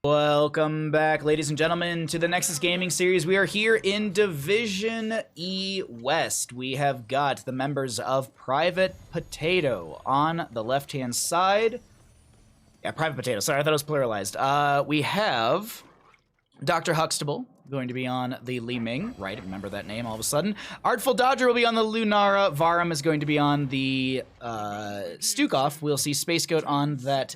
Welcome back, ladies and gentlemen, to the Nexus Gaming Series. We are here in Division E West. We have got the members of Private Potato on the left-hand side. Yeah, Private Potato. Sorry, I thought it was pluralized. We have Dr. Huxtable going to be on the Li Ming. Right, remember that name all of a sudden. Artful Dodger will be on the Lunara. Varum is going to be on the Stukov. We'll see Space Goat on that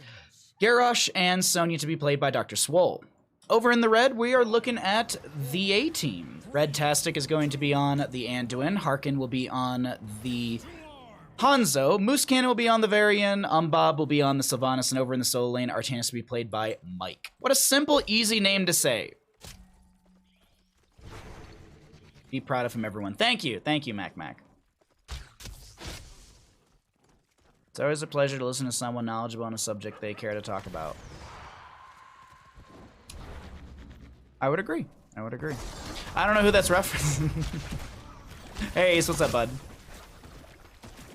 Garrosh, and Sonya to be played by Dr. Swole. Over in the red, we are looking at the A-Team. Red-tastic is going to be on the Anduin. Harkin will be on the Hanzo. Moose Cannon will be on the Varian. Bob will be on the Sylvanas. And over in the solo lane, Artanis to be played by Mike. What a simple, easy name to say. Be proud of him, everyone. Thank you. Thank you, Mac Mac. It's always a pleasure to listen to someone knowledgeable on a subject they care to talk about. I would agree. I would agree. I don't know who that's referencing. Hey, Ace, what's up, bud?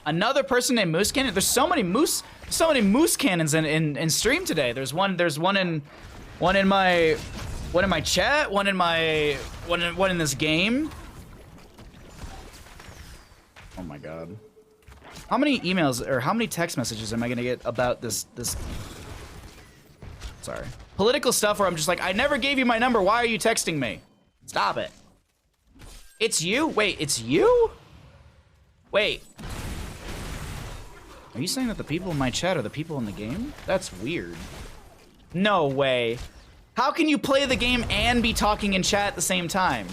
Another person named Moose Cannon? There's so many moose cannons in stream today. There's one in my chat, one in this game. Oh my god. How many emails or how many text messages am I gonna get about this sorry, political stuff where I'm just like, I never gave you my number, why are you texting me? Stop it. It's you? Wait, it's you? Wait. Are you saying that the people in my chat are the people in the game? That's weird. No way. How can you play the game and be talking in chat at the same time?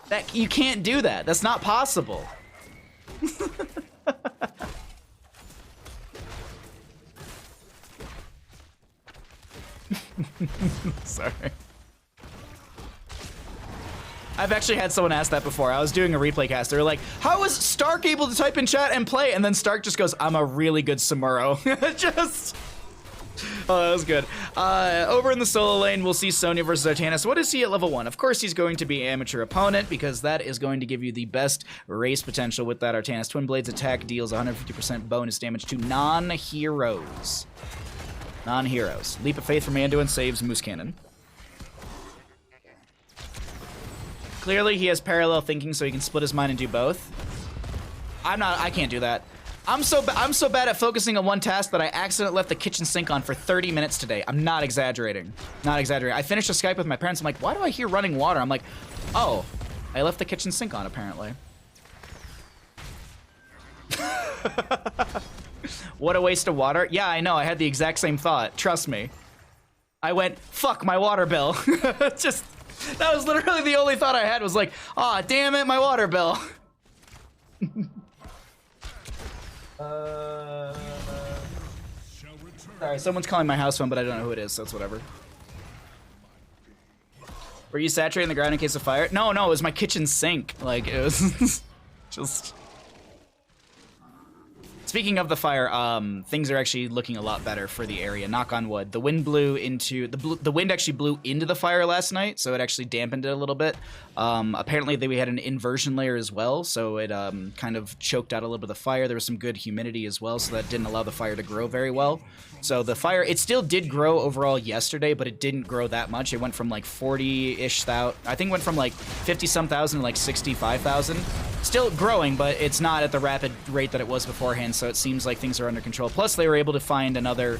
That you can't do that. That's not possible. Sorry. I've actually had someone ask that before. I was doing a replay cast. They were like, how is Stark able to type in chat and play? And then Stark just goes, I'm a really good Samuro. Just... Oh, that was good. Over in the solo lane, we'll see Sonya versus Artanis. What is he at level 1? Of course, he's going to be amateur opponent because that is going to give you the best race potential with that Artanis. Twin Blades attack deals 150% bonus damage to non-heroes. Non-heroes. Leap of Faith from Anduin saves Moose Cannon. Clearly, he has parallel thinking, so he can split his mind and do both. I can't do that. I'm so bad at focusing on one task that I accidentally left the kitchen sink on for 30 minutes today. I'm not exaggerating. Not exaggerating. I finished a Skype with my parents. I'm like, why do I hear running water? I'm like, oh, I left the kitchen sink on, apparently. What a waste of water. Yeah, I know. I had the exact same thought. Trust me. I went, fuck my water bill. Just, that was literally the only thought I had was like, aw, damn it, my water bill. Sorry, someone's calling my house phone, but I don't know who it is, so it's whatever. Were you saturating the ground in case of fire? No, it was my kitchen sink. Like, it was just... Speaking of the fire, things are actually looking a lot better for the area. Knock on wood. The wind blew into the wind actually blew into the fire last night, so it actually dampened it a little bit. Apparently, we had an inversion layer as well, so it kind of choked out a little bit of the fire. There was some good humidity as well, so that didn't allow the fire to grow very well. So the fire, it still did grow overall yesterday, but it didn't grow that much. It went from like 40-ish thousand. I think it went from like 50-some thousand to like 65,000. Still growing, but it's not at the rapid rate that it was beforehand, so it seems like things are under control. Plus, they were able to find another...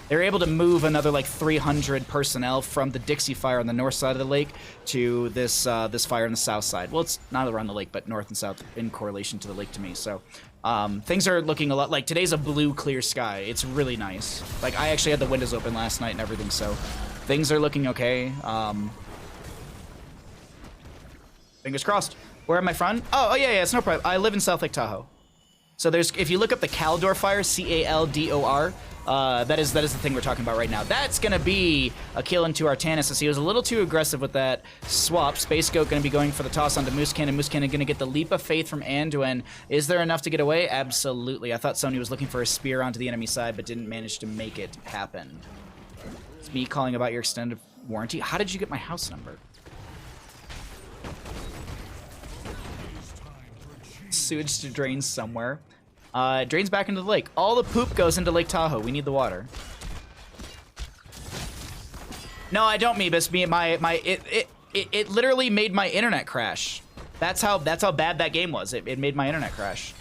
They were able to move another, like, 300 personnel from the Dixie fire on the north side of the lake to this this fire on the south side. Well, it's not around the lake, but north and south in correlation to the lake to me, so... things are looking a lot... Like, today's a blue, clear sky. It's really nice. Like, I actually had the windows open last night and everything, so... Things are looking okay. Fingers crossed. Where am I from? Oh yeah, it's no problem. I live in South Lake Tahoe. So there's, if you look up the Caldor fire, C-A-L-D-O-R, that is the thing we're talking about right now. That's gonna be a kill into Artanis, as he was a little too aggressive with that swap. Space Goat gonna be going for the toss onto Moose Cannon. Moose Cannon gonna get the Leap of Faith from Anduin. Is there enough to get away? Absolutely. I thought Sonya was looking for a spear onto the enemy side, but didn't manage to make it happen. It's me calling about your extended warranty. How did you get my house number? Sewage to drain somewhere. It drains back into the lake. All the poop goes into Lake Tahoe. We need the water. No, I don't, Meebus. It literally made my internet crash. That's how bad that game was. It made my internet crash.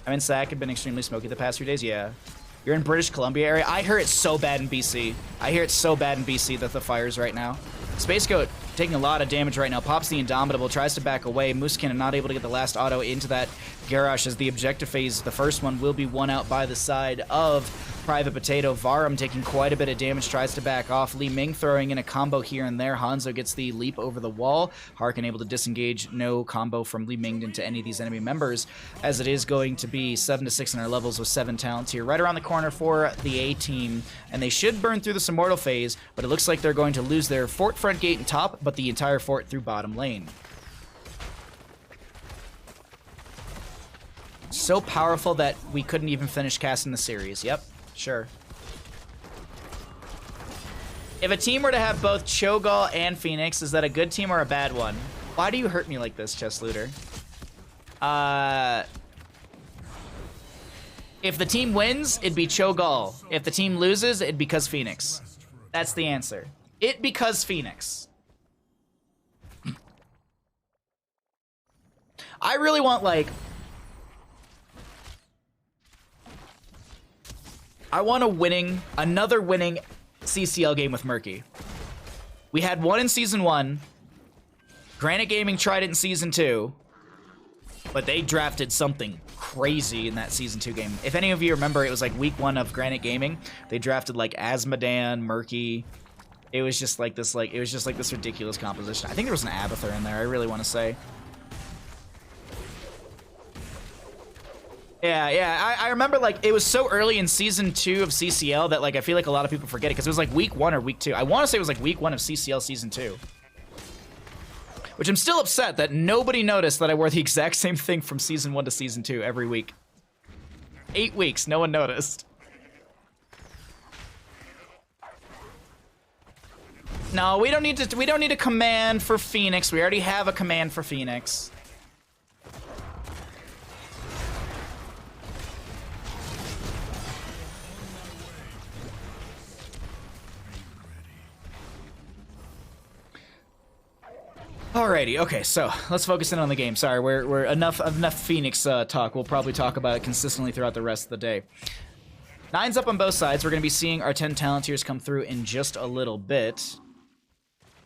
I'm in SAC. I've been extremely smoky the past few days. Yeah. You're in British Columbia area. I hear it's so bad in BC. I hear it's so bad in BC that the fires right now. Space Goat taking a lot of damage right now. Pops the Indomitable, tries to back away. Moose Cannon not able to get the last auto into that garage as the objective phase, the first one, will be won out by the side of Private Potato. Varum taking quite a bit of damage, tries to back off. Li Ming throwing in a combo here and there. Hanzo gets the leap over the wall. Harkin able to disengage. No combo from Li Ming into any of these enemy members, as it is going to be 7-6 in our levels with 7 talents here. Right around the corner for the A team, and they should burn through this Immortal phase, but it looks like they're going to lose their fort front gate and top, but the entire fort through bottom lane. So powerful that we couldn't even finish casting the series. Yep, sure. If a team were to have both Cho'Gall and Phoenix, is that a good team or a bad one? Why do you hurt me like this, Chess Looter? If the team wins, it'd be Cho'Gall. If the team loses, it'd because Phoenix. That's the answer. It because Phoenix. I really want, like... I want another winning CCL game with Murky. We had one in Season 1. Granite Gaming tried it in Season 2. But they drafted something crazy in that Season 2 game. If any of you remember, it was like week 1 of Granite Gaming. They drafted like Asmodan, Murky. It was just like this, ridiculous composition. I think there was an Abathur in there, I really want to say. Yeah, I remember, like, it was so early in Season 2 of CCL that, like, I feel like a lot of people forget it, because it was, like, week 1 or week 2. I want to say it was, like, week 1 of CCL Season 2. Which I'm still upset that nobody noticed that I wore the exact same thing from Season 1 to Season 2 every week. 8 weeks, no one noticed. No, we don't need a command for Phoenix. We already have a command for Phoenix. Alrighty, okay, so let's focus in on the game. Sorry, we're enough Phoenix talk. We'll probably talk about it consistently throughout the rest of the day. 9's up on both sides. We're going to be seeing our 10 talent tiers come through in just a little bit.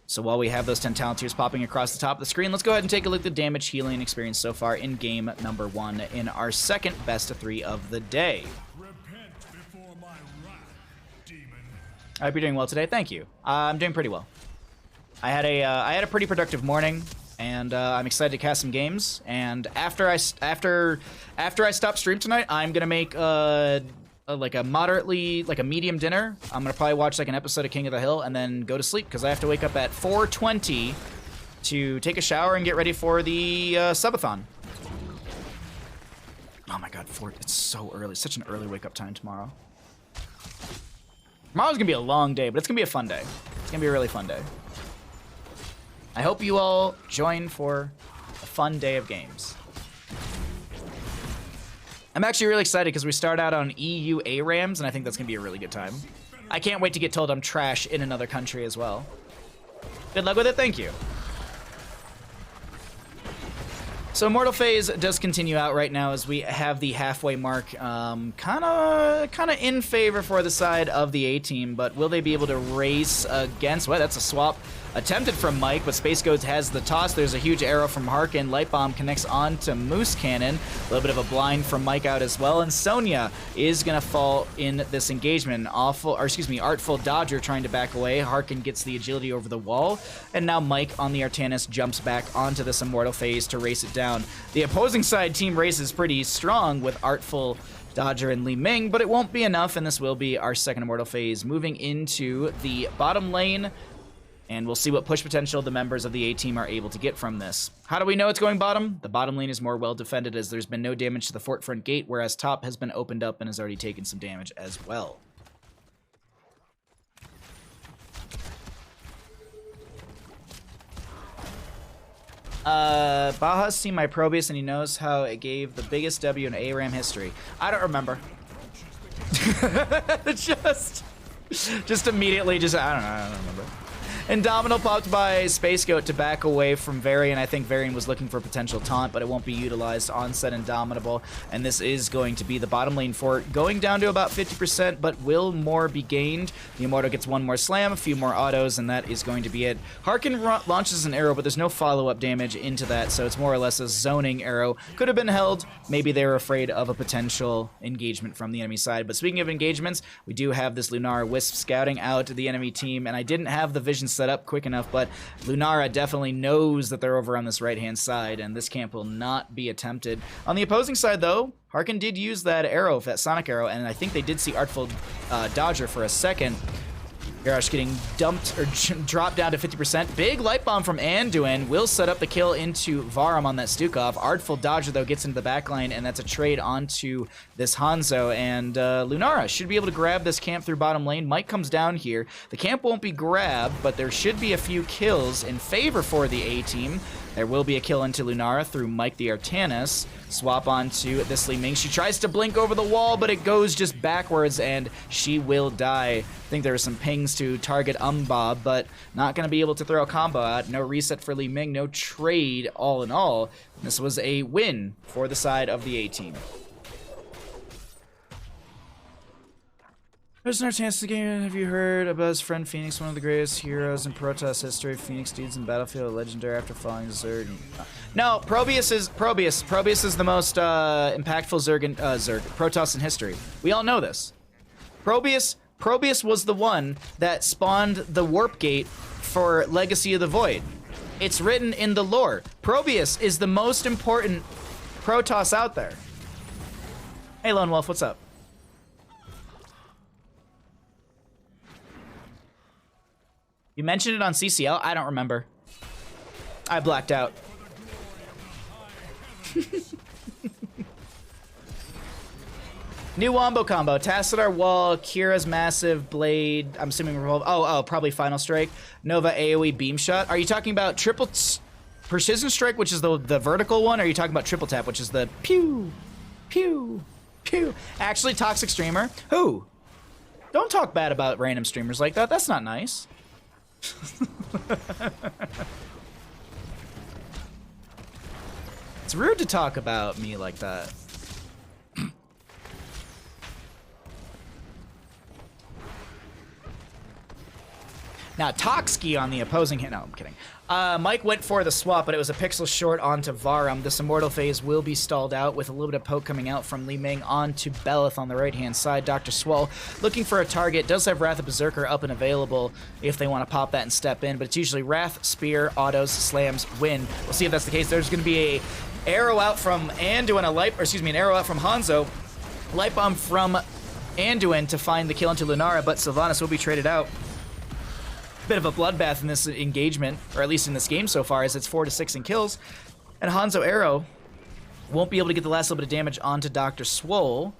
So while we have those 10 talent tiers popping across the top of the screen, let's go ahead and take a look at the damage healing experience so far in game number 1 in our second best of 3 of the day. Repent before my wrath, demon. I hope you're doing well today. Thank you. I'm doing pretty well. I had a pretty productive morning, and I'm excited to cast some games. And after I stop stream tonight, I'm gonna make a medium dinner. I'm gonna probably watch like an episode of King of the Hill and then go to sleep because I have to wake up at 4:20 to take a shower and get ready for the subathon. Oh my god, it's so early. It's such an early wake up time tomorrow. Tomorrow's gonna be a long day, but it's gonna be a fun day. It's gonna be a really fun day. I hope you all join for a fun day of games. I'm actually really excited because we start out on EU ARAMs, and I think that's going to be a really good time. I can't wait to get told I'm trash in another country as well. Good luck with it, thank you. So Immortal Phase does continue out right now as we have the halfway mark, kind of in favor for the side of the A team, but will they be able to race against? Well, that's a swap attempted from Mike, but Space Goats has the toss. There's a huge arrow from Harkin. Light Bomb connects on to Moose Cannon. A little bit of a blind from Mike out as well, and Sonya is gonna fall in this engagement. Artful Dodger trying to back away. Harkin gets the agility over the wall, and now Mike on the Artanis jumps back onto this Immortal Phase to race it down. The opposing side team race is pretty strong with Artful Dodger and Li Ming, but it won't be enough, and this will be our second Immortal Phase moving into the bottom lane. And we'll see what push potential the members of the A team are able to get from this. How do we know it's going bottom? The bottom lane is more well defended as there's been no damage to the fort front gate, whereas top has been opened up and has already taken some damage as well. Baha's seen my Probius and he knows how it gave the biggest W in ARAM history. I don't remember. Just immediately, I don't remember. Indomitable popped by Space Goat to back away from Varian. I think Varian was looking for potential taunt, but it won't be utilized on said Indomitable. And this is going to be the bottom lane fort, going down to about 50%, but will more be gained? The Immortal gets one more slam, a few more autos, and that is going to be it. Harkin launches an arrow, but there's no follow-up damage into that, so it's more or less a zoning arrow. Could have been held. Maybe they were afraid of a potential engagement from the enemy side. But speaking of engagements, we do have this Lunara Wisp scouting out the enemy team, and I didn't have the vision set up quick enough, but Lunara definitely knows that they're over on this right-hand side, and this camp will not be attempted. On the opposing side, though, Harkin did use that arrow, that sonic arrow, and I think they did see Artful Dodger for a second. Garrosh getting dumped or dropped down to 50%. Big light bomb from Anduin will set up the kill into Varum on that Stukov. Artful Dodger, though, gets into the backline, and that's a trade onto this Hanzo. And Lunara should be able to grab this camp through bottom lane. Mike comes down here. The camp won't be grabbed, but there should be a few kills in favor for the A team. There will be a kill into Lunara through Mike the Artanis. Swap onto this Li Ming. She tries to blink over the wall, but it goes just backwards, and she will die. I think there are some pings to target Bob, but not going to be able to throw a combo out. No reset for Li Ming, no trade all in all. This was a win for the side of the A team. There's no chance to game. Have you heard about his friend Phoenix, one of the greatest heroes in Protoss history? Phoenix dudes in Battlefield, legendary after falling Zerg. No, Probius is the most impactful Zerg Protoss in history. We all know this. Probius was the one that spawned the warp gate for Legacy of the Void. It's written in the lore. Probius is the most important Protoss out there. Hey, Lone Wolf, what's up? You mentioned it on CCL? I don't remember. I blacked out. New Wombo combo. Tassadar Wall, Kira's Massive Blade. I'm assuming Revolve. Oh, probably Final Strike. Nova AoE Beam Shot. Are you talking about Triple Precision Strike, which is the vertical one? Or are you talking about Triple Tap, which is the pew, pew, pew? Actually, Toxic Streamer. Who? Don't talk bad about random streamers like that. That's not nice. It's rude to talk about me like that. Now, Toxki on the opposing hit. No, I'm kidding. Mike went for the swap, but it was a pixel short onto Varum. This Immortal phase will be stalled out with a little bit of poke coming out from Li Ming onto Belith on the right-hand side. Dr. Swell looking for a target. Does have Wrath of Berserker up and available if they want to pop that and step in, but it's usually Wrath, Spear, Autos, Slams, Win. We'll see if that's the case. There's going to be a arrow out from Anduin, an arrow out from Hanzo. Light Bomb from Anduin to find the kill into Lunara, but Sylvanas will be traded out. Bit of a bloodbath in this engagement, or at least in this game so far, as it's 4-6 in kills. And Hanzo Arrow won't be able to get the last little bit of damage onto Dr. Swole.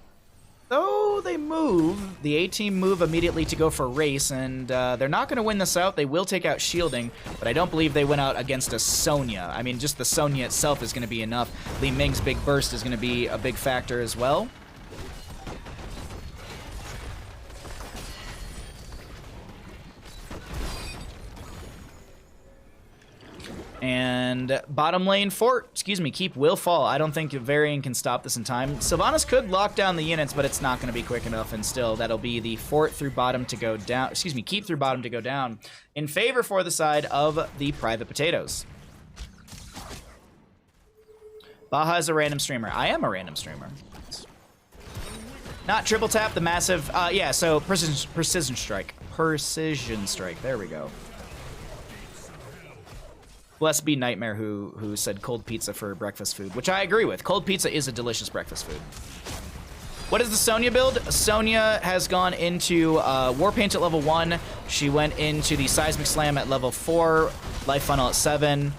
Though they move, the A-team move immediately to go for Race, and they're not going to win this out. They will take out Shielding, but I don't believe they went out against a Sonya. I mean, just the Sonya itself is going to be enough. Li Ming's big burst is going to be a big factor as well. And bottom lane fort, keep will fall. I don't think Varian can stop this in time. Sylvanas could lock down the units, but it's not going to be quick enough, and still, that'll be the fort through bottom to go down. Keep through bottom to go down in favor for the side of the Private Potatoes. Baha is a random streamer. I am a random streamer. Not Triple Tap, the massive, yeah, so Precision Strike. Precision Strike, there we go. Blessed be Nightmare who said cold pizza for breakfast food, which I agree with. Cold pizza is a delicious breakfast food. What is the Sonya build? Sonya has gone into Warpaint at level 1. She went into the Seismic Slam at level 4. Life Funnel at 7.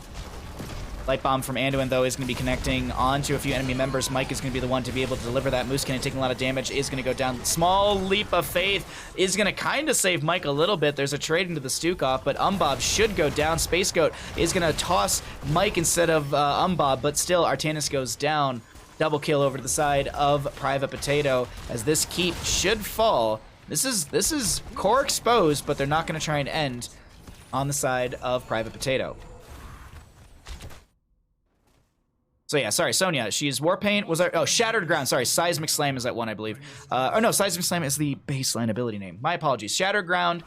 Light Bomb from Anduin, though, is going to be connecting onto a few enemy members. Mike is going to be the one to be able to deliver that. Moose Cannon taking a lot of damage, is going to go down. Small Leap of Faith is going to kind of save Mike a little bit. There's a trade into the Stukov, but Umbob should go down. Space Goat is going to toss Mike instead of Umbob, but still, Artanis goes down. Double kill over to the side of Private Potato, as this keep should fall. This is core exposed, but they're not going to try and end on the side of Private Potato. So yeah, sorry, Sonya. She's Warpaint. Was there? Oh, Shattered Ground. Sorry, Seismic Slam is that one, I believe. Oh no, Seismic Slam is the baseline ability name. My apologies. Shattered Ground.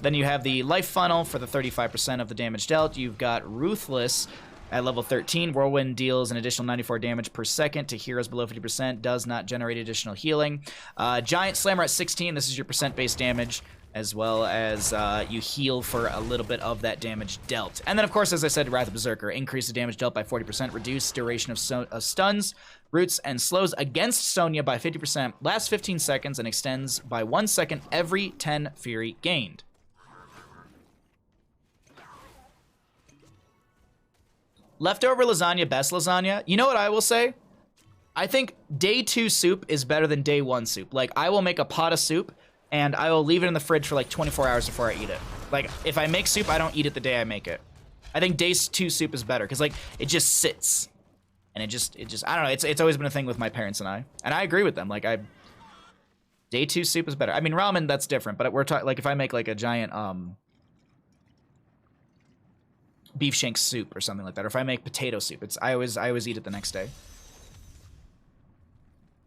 Then you have the Life Funnel for the 35% of the damage dealt. You've got Ruthless at level 13. Whirlwind deals an additional 94 damage per second to heroes below 50%. Does not generate additional healing. Giant Slammer at 16. This is your percent-based damage, as well as you heal for a little bit of that damage dealt. And then, of course, as I said, Wrath of Berserker. Increase the damage dealt by 40%, reduce duration of stuns, roots, and slows against Sonya by 50%, lasts 15 seconds, and extends by 1 second every 10 Fury gained. Leftover lasagna, best lasagna. You know what I will say? I think day 2 soup is better than day 1 soup. Like, I will make a pot of soup, and I will leave it in the fridge for like 24 hours before I eat it. Like, if I make soup, I don't eat it the day I make it. I think day 2 soup is better, because, like, it just sits. And it just, I don't know, it's always been a thing with my parents and I agree with them. Like, day 2 soup is better. I mean, ramen, that's different, but we're talking, like, if I make, like, a giant, beef shank soup or something like that, or if I make potato soup, I always eat it the next day.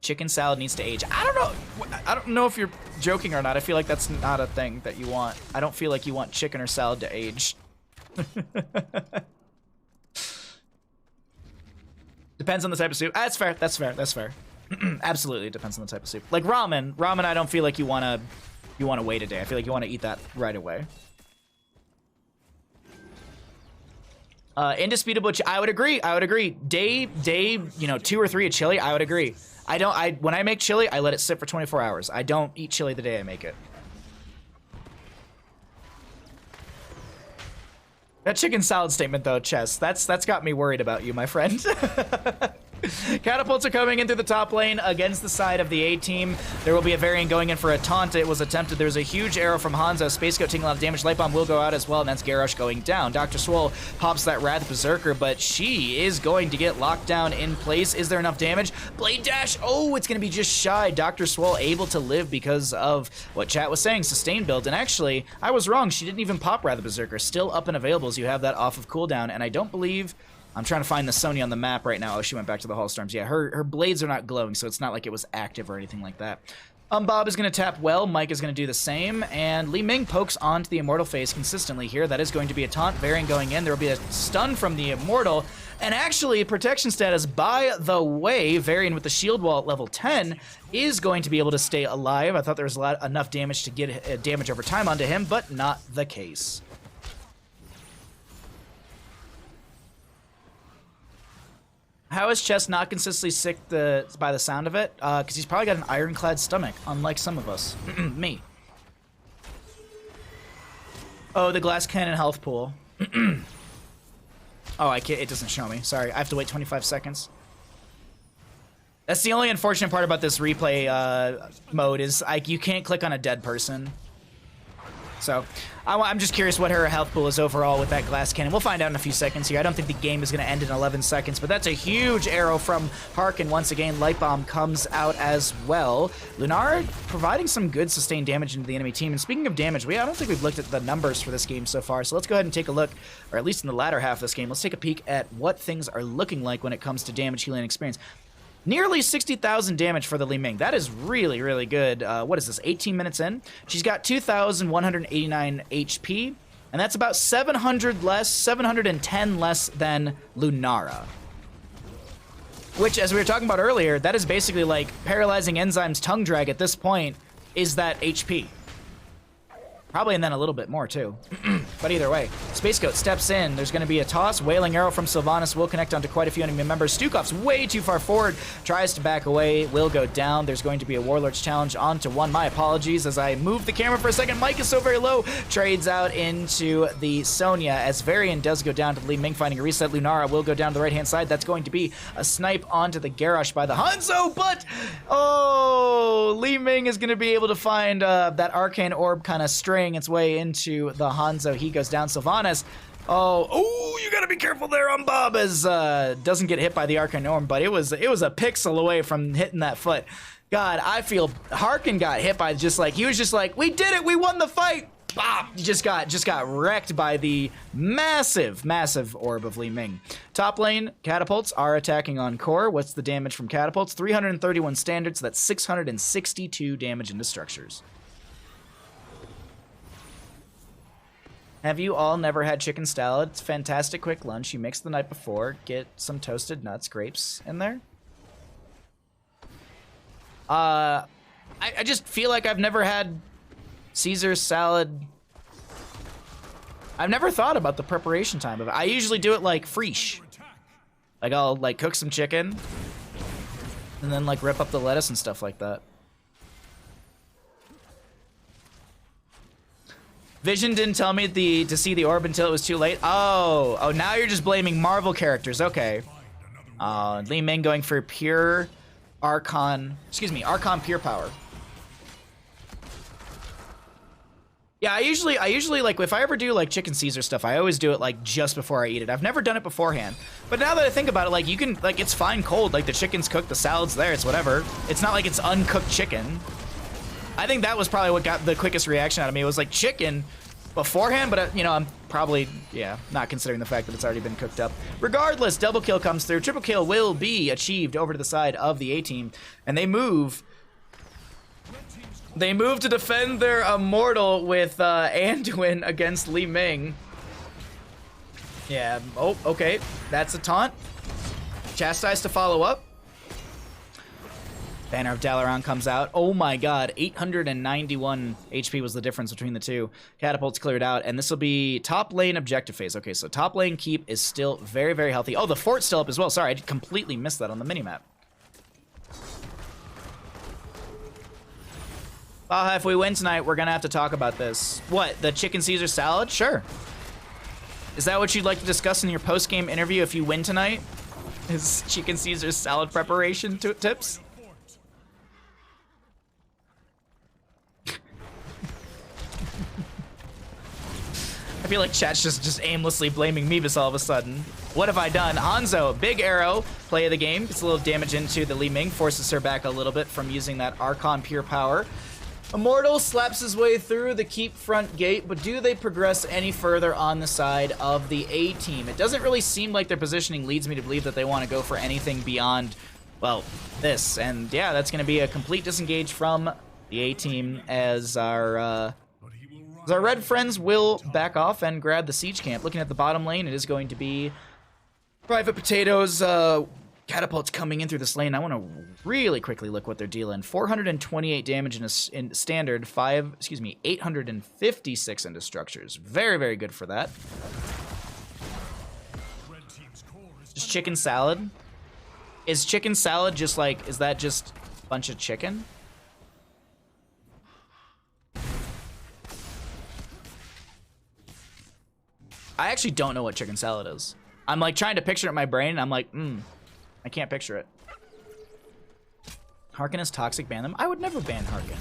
Chicken salad needs to age. I don't know if you're joking or not. I feel like that's not a thing that you want. I don't feel like you want chicken or salad to age. Depends on the type of soup. That's fair. That's fair. That's fair. Absolutely, it depends on the type of soup. Like ramen. Ramen, I don't feel like you wanna wait a day. I feel like you want to eat that right away. Indisputable. I would agree. I would agree. Day, 2 or 3 of chili. I would agree. When I make chili, I let it sit for 24 hours. I don't eat chili the day I make it. That chicken salad statement, though, Chess, that's got me worried about you, my friend. Catapults are coming in through the top lane against the side of the A team. There will be a variant going in for a taunt. It was attempted. There's a huge arrow from Hanzo. Space Goat taking a lot of damage. Light Bomb will go out as well, and that's Garrosh going down. Dr. Swole pops that Wrath Berserker, but she is going to get locked down in place. Is there enough damage? Blade Dash. Oh, it's going to be just shy. Dr. Swole able to live because of what chat was saying, sustain build. And actually, I was wrong. She didn't even pop Wrath Berserker. Still up and available as you have that off of cooldown, and I don't believe... I'm trying to find the Sonya on the map right now. Oh, she went back to the Hall Storms. Yeah, her blades are not glowing, so it's not like it was active or anything like that. Bob is going to tap well. Mike is going to do the same. And Li Ming pokes onto the Immortal phase consistently here. That is going to be a taunt. Variant going in. There will be a stun from the Immortal. And actually, protection status, by the way, Varian with the shield wall at level 10 is going to be able to stay alive. I thought there was enough damage to get damage over time onto him, but not the case. How is Chess not consistently sick by the sound of it? Because he's probably got an ironclad stomach, unlike some of us. Me. Oh, the glass cannon health pool. Oh, I can't. It doesn't show me. Sorry, I have to wait 25 seconds. That's the only unfortunate part about this replay mode is you can't click on a dead person. So, I'm just curious what her health pool is overall with that glass cannon. We'll find out in a few seconds here. I don't think the game is going to end in 11 seconds, but that's a huge arrow from Harkin. Once again, Light Bomb comes out as well. Lunara providing some good sustained damage into the enemy team. And speaking of damage, I don't think we've looked at the numbers for this game so far, so let's go ahead and take a look, or at least in the latter half of this game, let's take a peek at what things are looking like when it comes to damage, healing, and experience. Nearly 60,000 damage for the Li Ming. That is really, really good. What is this, 18 minutes in? She's got 2,189 HP, and that's about 710 less than Lunara. Which, as we were talking about earlier, that is basically like Paralyzing Enzyme's Tongue Drag at this point is that HP. Probably, and then a little bit more, too. But either way, Space Goat steps in. There's going to be a toss. Wailing Arrow from Sylvanas will connect onto quite a few enemy members. Stukov's way too far forward. Tries to back away. Will go down. There's going to be a Warlord's Challenge onto one. My apologies as I move the camera for a second. Mike is so very low. Trades out into the Sonya as Varian does go down to Li Ming, finding a reset. Lunara will go down to the right-hand side. That's going to be a snipe onto the Garrosh by the Hanzo, but... Oh! Li Ming is going to be able to find that Arcane Orb kind of straying its way into the Hanzo. He goes down. Sylvanas. Oh, you gotta be careful there on Bob as doesn't get hit by the Arcane Orb, but it was a pixel away from hitting that foot. God, I feel Harkin got hit by just like, he was just like, we did it, we won the fight. Bop! He just got wrecked by the massive orb of Li Ming. Top lane, catapults are attacking on core. What's the damage from catapults? 331 standard, so that's 662 damage into structures. Have you all never had chicken salad? It's a fantastic quick lunch. You mix the night before, get some toasted nuts, grapes in there. I just feel like I've never had Caesar salad. I've never thought about the preparation time of it. I usually do it like fresh. Like I'll like cook some chicken and then like rip up the lettuce and stuff like that. Vision didn't tell me to see the orb until it was too late. Oh, now you're just blaming Marvel characters. Okay. Li Ming going for pure Archon pure power. Yeah, I usually like, if I ever do like chicken Caesar stuff, I always do it like just before I eat it. I've never done it beforehand. But now that I think about it, like you can, like it's fine cold, like the chicken's cooked, the salad's there, it's whatever. It's not like it's uncooked chicken. I think that was probably what got the quickest reaction out of me. It was like chicken beforehand, but you know, I'm probably, yeah, not considering the fact that it's already been cooked up. Regardless, double kill comes through. Triple kill will be achieved over to the side of the A-team, and they move to defend their immortal with Anduin against Li Ming. Yeah, oh, okay. That's a taunt. Chastise to follow up. Banner of Dalaran comes out. Oh my god, 891 HP was the difference between the two. Catapults cleared out, and this will be top lane objective phase. Okay, so top lane keep is still very, very healthy. Oh, the fort's still up as well. Sorry, I completely missed that on the minimap. Baha, if we win tonight, we're gonna have to talk about this. What, the chicken Caesar salad? Sure. Is that what you'd like to discuss in your post-game interview if you win tonight? Is chicken Caesar salad preparation tips? I feel like chat's just aimlessly blaming Meebus all of a sudden. What have I done? Hanzo, big arrow, play of the game. Gets a little damage into the Li Ming, forces her back a little bit from using that Archon pure power. Immortal slaps his way through the keep front gate, but do they progress any further on the side of the A-team? It doesn't really seem like their positioning leads me to believe that they want to go for anything beyond, well, this. And yeah, that's going to be a complete disengage from the A-team as our red friends will back off and grab the siege camp. Looking at the bottom lane, it is going to be Private Potatoes, catapults coming in through this lane. I want to really quickly look what they're dealing. 428 damage in standard, 856 into structures. Very, very good for that. Just chicken salad. Is chicken salad just like, is that just a bunch of chicken? I actually don't know what chicken salad is. I'm like trying to picture it in my brain, and I'm like, I can't picture it. Harkin is toxic, ban them. I would never ban Harkin.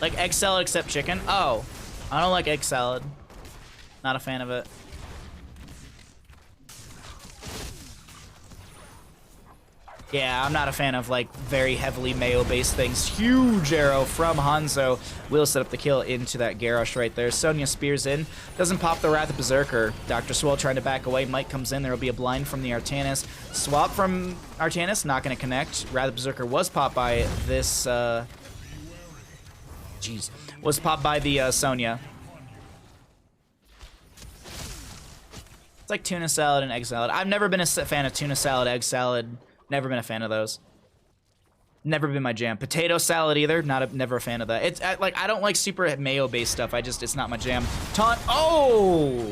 Like egg salad except chicken? Oh, I don't like egg salad. Not a fan of it. Yeah, I'm not a fan of like very heavily mayo-based things. Huge arrow from Hanzo. Will set up the kill into that Garrosh right there. Sonya spears in. Doesn't pop the Wrath of Berserker. Dr. Swell trying to back away. Mike comes in. There will be a blind from the Artanis. Swap from Artanis. Not going to connect. Wrath of Berserker was popped by this... Was popped by the Sonya. It's like tuna salad and egg salad. I've never been a fan of tuna salad, egg salad. Never been a fan of those. Never been my jam. Potato salad either. Never a fan of that. It's like I don't like super mayo based stuff. It's not my jam. Taunt. Oh.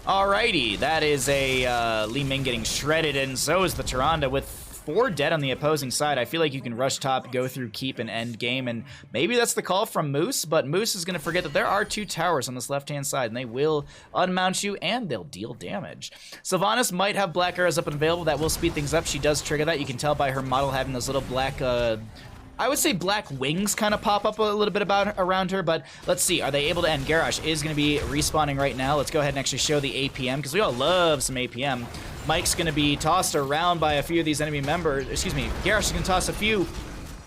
Alrighty, that is a Li Ming getting shredded, and so is the Tyrande with 4 dead on the opposing side. I feel like you can rush top, go through keep, and end game, and maybe that's the call from Moose, but Moose is going to forget that there are 2 towers on this left-hand side, and they will unmount you, and they'll deal damage. Sylvanas might have black arrows up and available. That will speed things up. She does trigger that. You can tell by her model having those little black, I would say black wings kind of pop up a little bit around her, but let's see. Are they able to end? Garrosh is going to be respawning right now. Let's go ahead and actually show the APM, because we all love some APM. Mike's going to be tossed around by a few of these enemy members. Excuse me, Garrosh is going to toss a few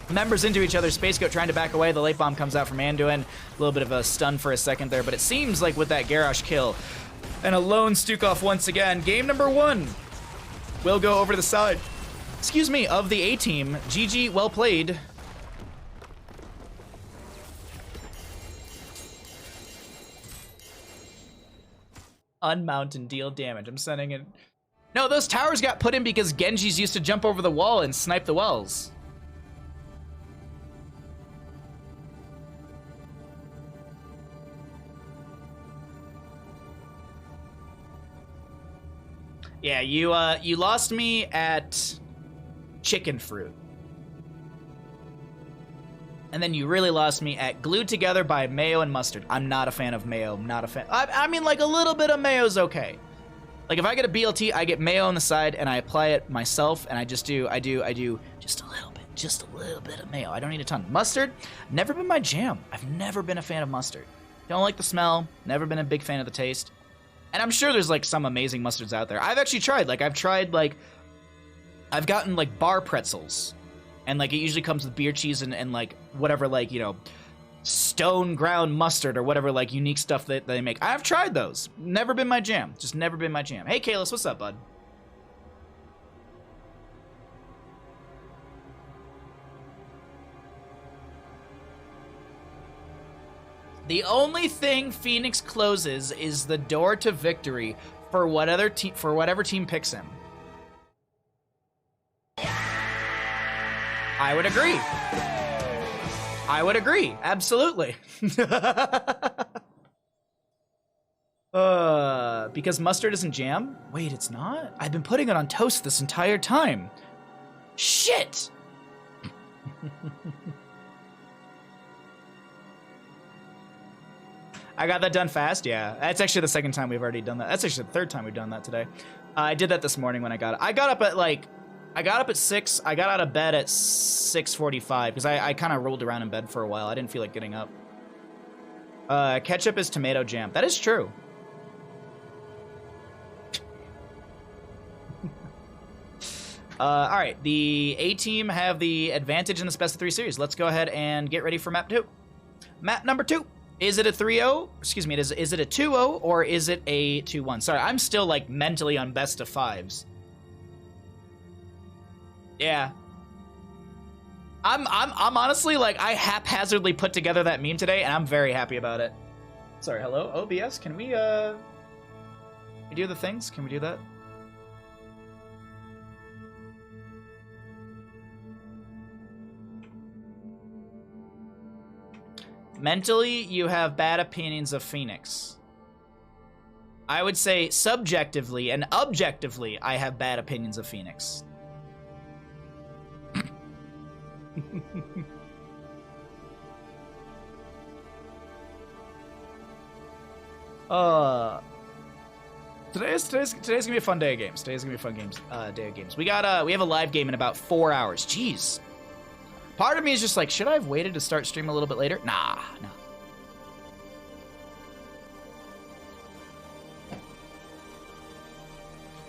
members into each other. Space Goat trying to back away. The late bomb comes out from Anduin. A little bit of a stun for a second there, but it seems like with that Garrosh kill and a lone Stukov once again, game number 1 will go over to the side, excuse me, of the A team. GG, well played. Unmount and deal damage. I'm sending it. No, those towers got put in because Genji's used to jump over the wall and snipe the wells. Yeah, you lost me at chicken fruit. And then you really lost me at glued together by mayo and mustard. I'm not a fan of mayo. I'm not a fan. I mean, like, a little bit of mayo's okay. Like, if I get a BLT, I get mayo on the side and I apply it myself, and I do just a little bit of mayo. I don't need a ton. Mustard, never been my jam. I've never been a fan of mustard. Don't like the smell. Never been a big fan of the taste. And I'm sure there's, like, some amazing mustards out there. I've actually tried. Like, I've gotten, like, bar pretzels. And, like, it usually comes with beer cheese and like, whatever, like, you know, stone ground mustard or whatever, like, unique stuff that they make. I've tried those. Never been my jam. Just never been my jam. Hey, Kalis, what's up, bud? The only thing Phoenix closes is the door to victory for whatever team picks him. I would agree. I would agree. Absolutely. Because mustard isn't jam? Wait, it's not? I've been putting it on toast this entire time. Shit! I got that done fast, yeah. That's actually the second time we've already done that. That's actually the third time we've done that today. I did that this morning when I got it. I got up at 6. I got out of bed at 6:45 because I kind of rolled around in bed for a while. I didn't feel like getting up. Ketchup is tomato jam. That is true. All right, the A team have the advantage in this best of 3 series. Let's go ahead and get ready for map 2. Map number 2. Is it a 3-0? Excuse me, is it a 2-0 or is it a 2-1? Sorry, I'm still, like, mentally on best of 5s. Yeah. I'm honestly, like, I haphazardly put together that meme today, and I'm very happy about it. Sorry, hello, OBS, can we do the things? Can we do that? Mentally, you have bad opinions of Phoenix. I would say subjectively and objectively, I have bad opinions of Phoenix. Today's gonna be a fun day of games. Today's gonna be a fun day of games. We have a live game in about 4 hours. Jeez. Part of me is just like, should I have waited to start stream a little bit later? Nah.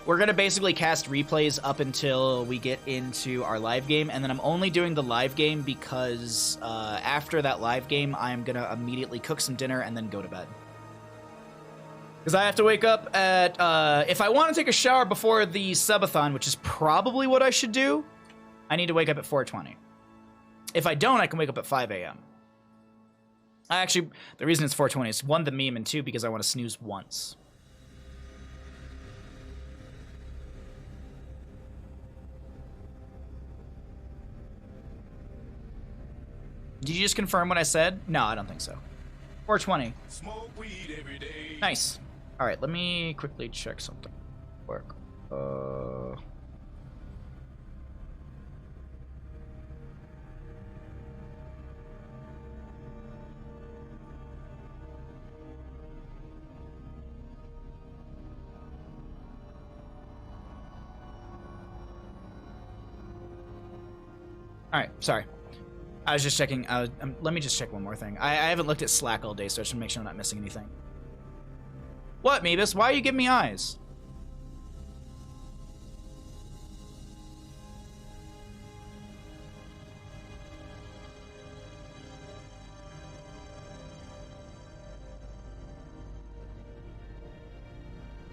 We're going to basically cast replays up until we get into our live game, and then I'm only doing the live game because after that live game, I'm going to immediately cook some dinner and then go to bed. Because I have to wake up at, if I want to take a shower before the subathon, which is probably what I should do, I need to wake up at 4:20. If I don't, I can wake up at 5 a.m. Actually, the reason it's 4:20 is 1, the meme, and 2, because I want to snooze once. Did you just confirm what I said? No, I don't think so. 4:20. Smoke weed every day. Nice. All right, let me quickly check something. Work. All right, sorry. I was just checking. Let me just check one more thing. I haven't looked at Slack all day, so I should make sure I'm not missing anything. What, Meebus? Why are you giving me eyes?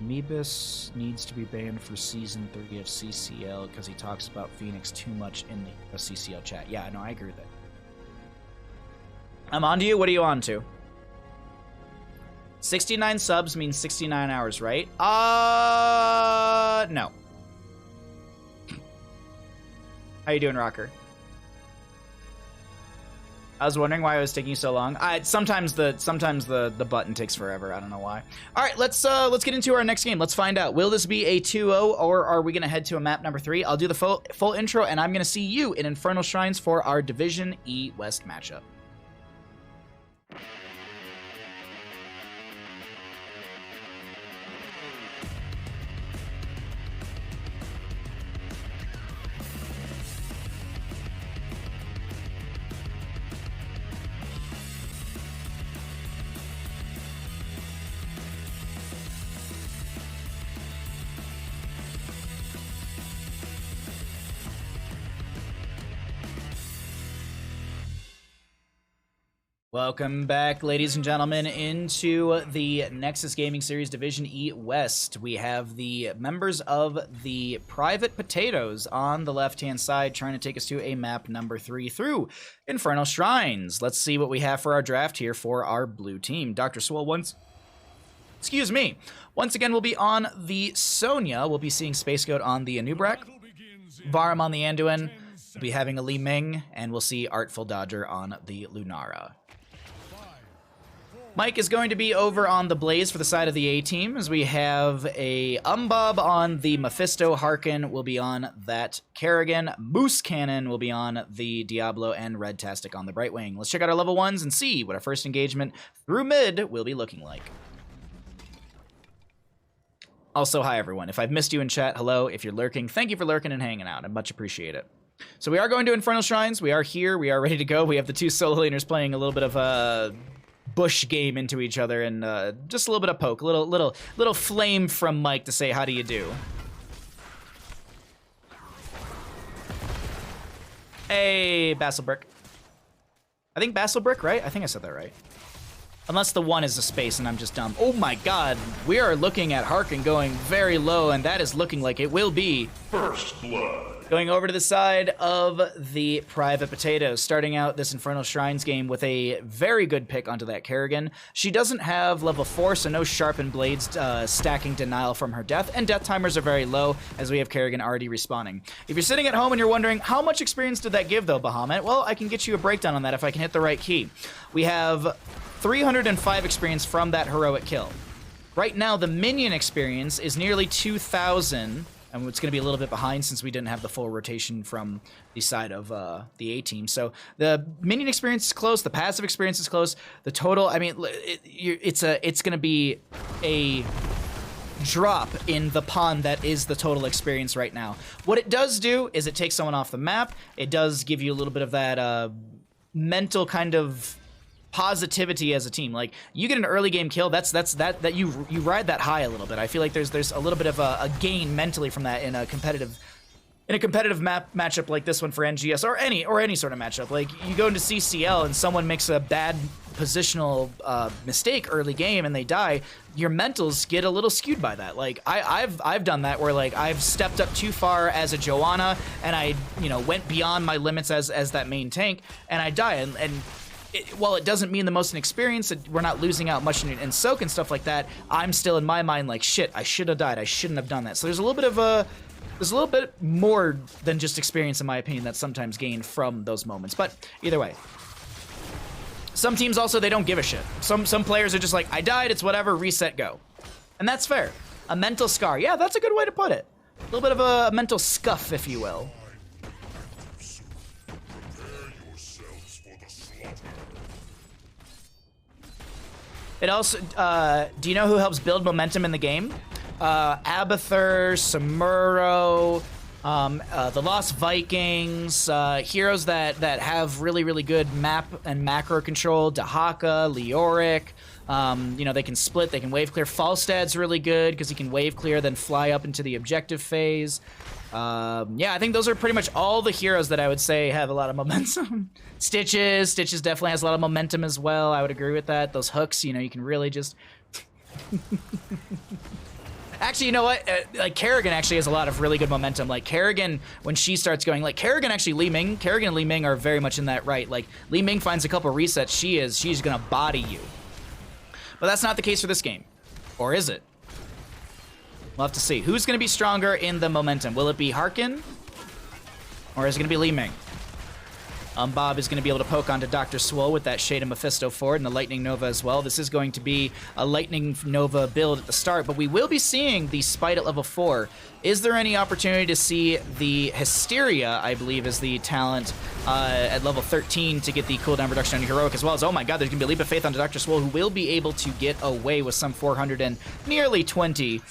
Meebus needs to be banned for Season 3 of CCL because he talks about Phoenix too much in the CCL chat. Yeah, no, I agree with it. I'm on to you. What are you on to? 69 subs means 69 hours, right? No. How you doing, Rocker? I was wondering why it was taking so long. Sometimes the button takes forever. I don't know why. All right, let's get into our next game. Let's find out. Will this be a 2-0 or are we gonna head to a map number 3? I'll do the full intro, and I'm gonna see you in Infernal Shrines for our Division E West matchup. Welcome back, ladies and gentlemen, into the Nexus Gaming Series Division E West. We have the members of the Private Potatoes on the left-hand side trying to take us to a map number 3 through Infernal Shrines. Let's see what we have for our draft here for our blue team. Dr. Swole once again, we'll be on the Sonya. We'll be seeing Space Goat on the Anubrak, Varum on the Anduin. We'll be having a Li Ming, and we'll see Artful Dodger on the Lunara. Mike is going to be over on the Blaze for the side of the A-team, as we have a Umbob on the Mephisto, Harkin will be on that Kerrigan, Moose Cannon will be on the Diablo, and Red Tastic on the Brightwing. Let's check out our level 1s and see what our first engagement through mid will be looking like. Also, hi everyone. If I've missed you in chat, hello. If you're lurking, thank you for lurking and hanging out. I much appreciate it. So we are going to Infernal Shrines. We are here. We are ready to go. We have the two solo laners playing a little bit of a bush game into each other, and just a little bit of poke, a little flame from Mike to say how do you do. Hey, Basilbrick. I think Basilbrick, right? I think I said that right. Unless the 1 is a space and I'm just dumb. Oh my god, we are looking at Harkin going very low, and that is looking like it will be First blood. Going over to the side of the Private Potatoes, starting out this Infernal Shrines game with a very good pick onto that Kerrigan. She doesn't have level 4, so no sharpened blades stacking denial from her death, and death timers are very low, as we have Kerrigan already respawning. If you're sitting at home and you're wondering, how much experience did that give, though, Bahamut? Well, I can get you a breakdown on that if I can hit the right key. We have 305 experience from that heroic kill. Right now, the minion experience is nearly 2,000, and it's going to be a little bit behind since we didn't have the full rotation from the side of the A-team. So the minion experience is close, the passive experience is close, the total, I mean, it's going to be a drop in the pond that is the total experience right now. What it does do is it takes someone off the map. It does give you a little bit of that mental kind of positivity as a team. Like, you get an early game kill, that you ride that high a little bit. I feel like there's a little bit of a gain mentally from that in a competitive matchup like this one for NGS or any sort of matchup. Like, you go into CCL and someone makes a bad positional mistake early game and they die, your mentals get a little skewed by that. Like, I've done that where, like, I've stepped up too far as a Joanna and I, you know, went beyond my limits as that main tank and I die, and while it doesn't mean the most inexperienced, we're not losing out much in soak and stuff like that, I'm still in my mind like, shit, I should have died, I shouldn't have done that. So there's a little bit more than just experience, in my opinion, that's sometimes gained from those moments. But either way, some teams also, they don't give a shit. Some players are just like, I died, it's whatever, reset, go. And that's fair. A mental scar, yeah, that's a good way to put it. A little bit of a mental scuff, if you will. It also, do you know who helps build momentum in the game? Abathur, Samuro, the Lost Vikings, heroes that have really good map and macro control, Dahaka, Leoric, you know, they can split, they can wave clear. Falstad's really good because he can wave clear, then fly up into the objective phase. Yeah, I think those are pretty much all the heroes that I would say have a lot of momentum. Stitches definitely has a lot of momentum as well. I would agree with that. Those hooks, you know, you can really just... Actually, you know what? Like, Kerrigan actually has a lot of really good momentum. Like, Kerrigan, when she starts going, like, Kerrigan and Li Ming are very much in that right. Like, Li Ming finds a couple resets, she's gonna body you. But that's not the case for this game. Or is it? We'll have to see. Who's gonna be stronger in the momentum? Will it be Harkin? Or is it gonna be Li Ming? Bob is going to be able to poke onto Dr. Swole with that Shade of Mephisto forward and the Lightning Nova as well. This is going to be a Lightning Nova build at the start, but we will be seeing the Spite at level 4. Is there any opportunity to see the Hysteria, I believe, is the talent at level 13 to get the cooldown reduction on Heroic as well as, oh my god, there's going to be a Leap of Faith onto Dr. Swole, who will be able to get away with some 400 and nearly 20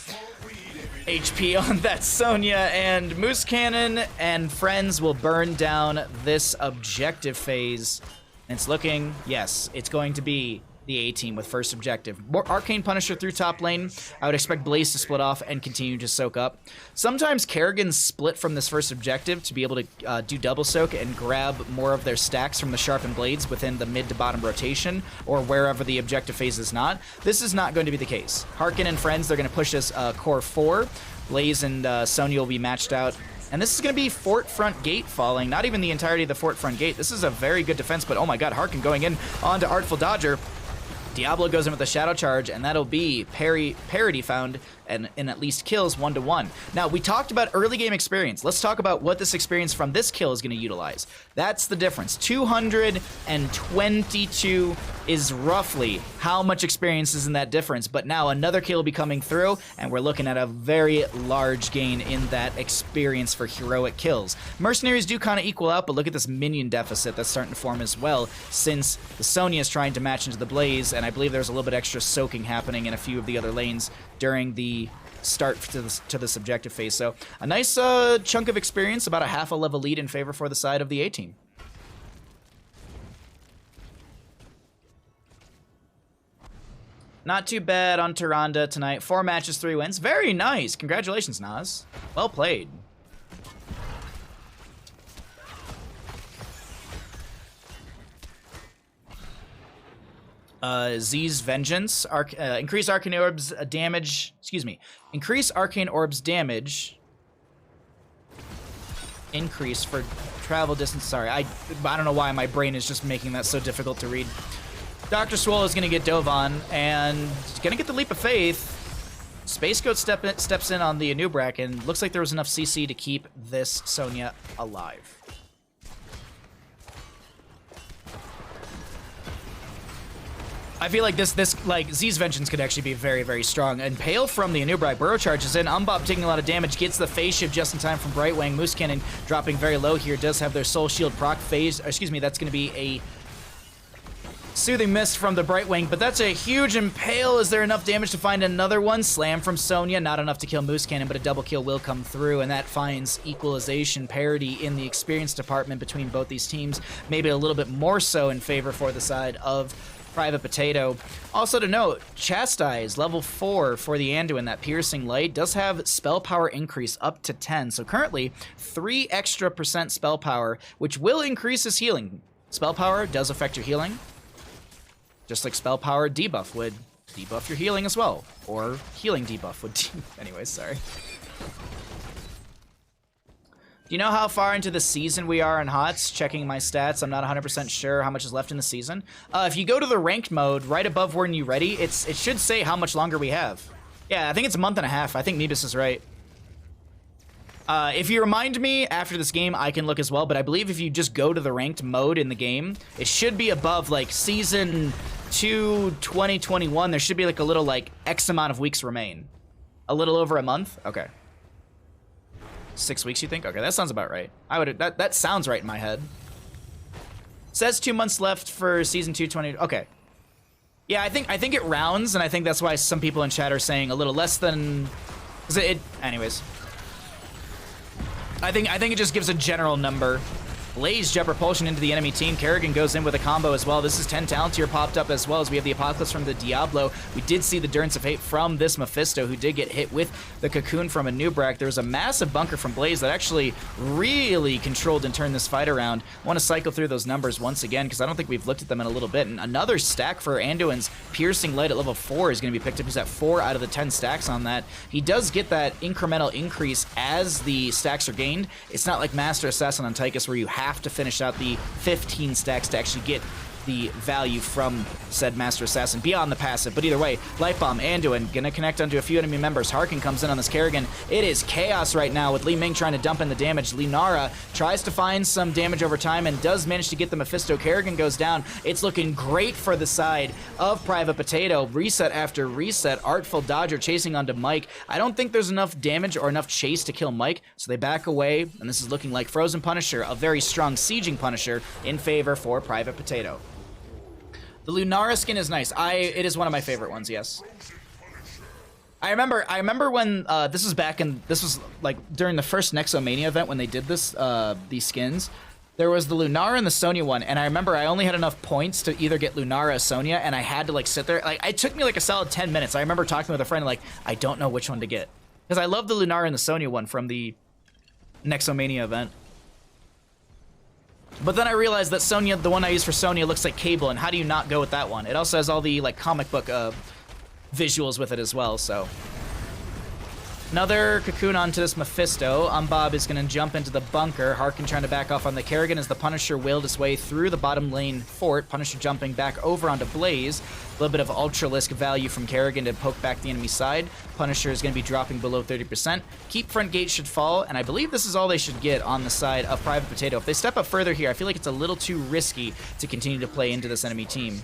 HP on that Sonya, and Moose Cannon and friends will burn down this objective phase. And it's looking, yes, it's going to be the A-team with first objective. More Arcane Punisher through top lane. I would expect Blaze to split off and continue to soak up. Sometimes Kerrigan's split from this first objective to be able to do double soak and grab more of their stacks from the sharpened blades within the mid to bottom rotation or wherever the objective phase is not. This is not going to be the case. Harkin and friends, they're going to push this core 4. Blaze and Sonya will be matched out. And this is going to be Fort Front Gate falling. Not even the entirety of the Fort Front Gate. This is a very good defense, but oh my god, Harkin going in onto Artful Dodger. Diablo goes in with a Shadow Charge, and that'll be parity found and at least kills 1-to-1. Now, we talked about early game experience. Let's talk about what this experience from this kill is going to utilize. That's the difference. 222 is roughly how much experience is in that difference, but now another kill will be coming through, and we're looking at a very large gain in that experience for heroic kills. Mercenaries do kind of equal out, but look at this minion deficit that's starting to form as well, since the Sonya is trying to match into the Blaze, and I believe there's a little bit extra soaking happening in a few of the other lanes during the start to this objective phase. So a nice chunk of experience, about a half a level lead in favor for the side of the A-team. Not too bad on Tyrande tonight. 4 matches, 3 wins. Very nice. Congratulations, Nas. Well played. Z's Vengeance, increase Arcane Orbs damage, increase Arcane Orbs damage, increase for travel distance, sorry, I don't know why my brain is just making that so difficult to read. Dr. Swole is going to get dove on, and going to get the Leap of Faith. Space Goat steps in on the Anubrak, and looks like there was enough CC to keep this Sonya alive. I feel like like Z's Vengeance could actually be very, very strong. And Pale from the Anubrak Burrow charges in. Umbop taking a lot of damage, gets the phase shift just in time from Brightwing. Moose Cannon dropping very low here, does have their Soul Shield proc phase. Excuse me, that's going to be a Soothing Mist from the Brightwing, but that's a huge Impale. Is there enough damage to find another one? Slam from Sonya, not enough to kill Moose Cannon, but a double kill will come through, and that finds equalization parity in the experience department between both these teams. Maybe a little bit more so in favor for the side of Private Potato. Also to note, Chastise, level 4 for the Anduin, that Piercing Light, does have spell power increase up to 10. So currently, 3 extra % spell power, which will increase his healing. Spell power does affect your healing, just like spell power debuff would debuff your healing as well. Or healing debuff would anyways, sorry. Do you know how far into the season we are in HOTS? Checking my stats, I'm not 100% sure how much is left in the season. If you go to the ranked mode, right above when you ready, it should say how much longer we have. Yeah, I think it's a month and a half. I think Nebus is right. If you remind me after this game, I can look as well, but I believe if you just go to the ranked mode in the game, it should be above, like, Season 2, 2021. There should be, like, a little, like, X amount of weeks remain. A little over a month? Okay. 6 weeks, you think? Okay, that sounds about right. That sounds right in my head. Says 2 months left for Season 2, 20... Okay. Yeah, I think it rounds, and I think that's why some people in chat are saying a little less than... Anyways. I think it just gives a general number. Blaze jet propulsion into the enemy team. Kerrigan goes in with a combo as well. This is 10 talent here popped up as well as we have the Apocalypse from the Diablo. We did see the Durance of Hate from this Mephisto, who did get hit with the Cocoon from a Nubrak. There was a massive bunker from Blaze that actually really controlled and turned this fight around. I want to cycle through those numbers once again because I don't think we've looked at them in a little bit. And another stack for Anduin's Piercing Light at level 4 is going to be picked up. He's at 4 out of the 10 stacks on that. He does get that incremental increase as the stacks are gained. It's not like Master Assassin on Tychus where you have to finish out the 15 stacks to actually get the value from said Master Assassin beyond the passive. But either way, Light Bomb, Anduin, gonna connect onto a few enemy members. Harkin comes in on this Kerrigan. It is chaos right now with Li Ming trying to dump in the damage. Lunara tries to find some damage over time and does manage to get the Mephisto. Kerrigan goes down. It's looking great for the side of Private Potato. Reset after reset. Artful Dodger chasing onto Mike. I don't think there's enough damage or enough chase to kill Mike, so they back away, and this is looking like Frozen Punisher, a very strong sieging Punisher, in favor for Private Potato. The Lunara skin is nice. It is one of my favorite ones, yes. I remember when this was like during the first Nexomania event when they did this, these skins. There was the Lunara and the Sonya one, and I remember I only had enough points to either get Lunara or Sonya, and I had to like sit there. Like, it took me like a solid 10 minutes. I remember talking with a friend like, I don't know which one to get. Because I love the Lunara and the Sonya one from the Nexomania event. But then I realized that Sonya, the one I use for Sonya, looks like Cable, and how do you not go with that one? It also has all the like comic book visuals with it as well, so. Another Cocoon onto this Mephisto. Bob is going to jump into the bunker. Harkin trying to back off on the Kerrigan as the Punisher wailed his way through the bottom lane fort. Punisher jumping back over onto Blaze. A little bit of Ultralisk value from Kerrigan to poke back the enemy side. Punisher is going to be dropping below 30%. Keep front gate should fall, and I believe this is all they should get on the side of Private Potato. If they step up further here, I feel like it's a little too risky to continue to play into this enemy team.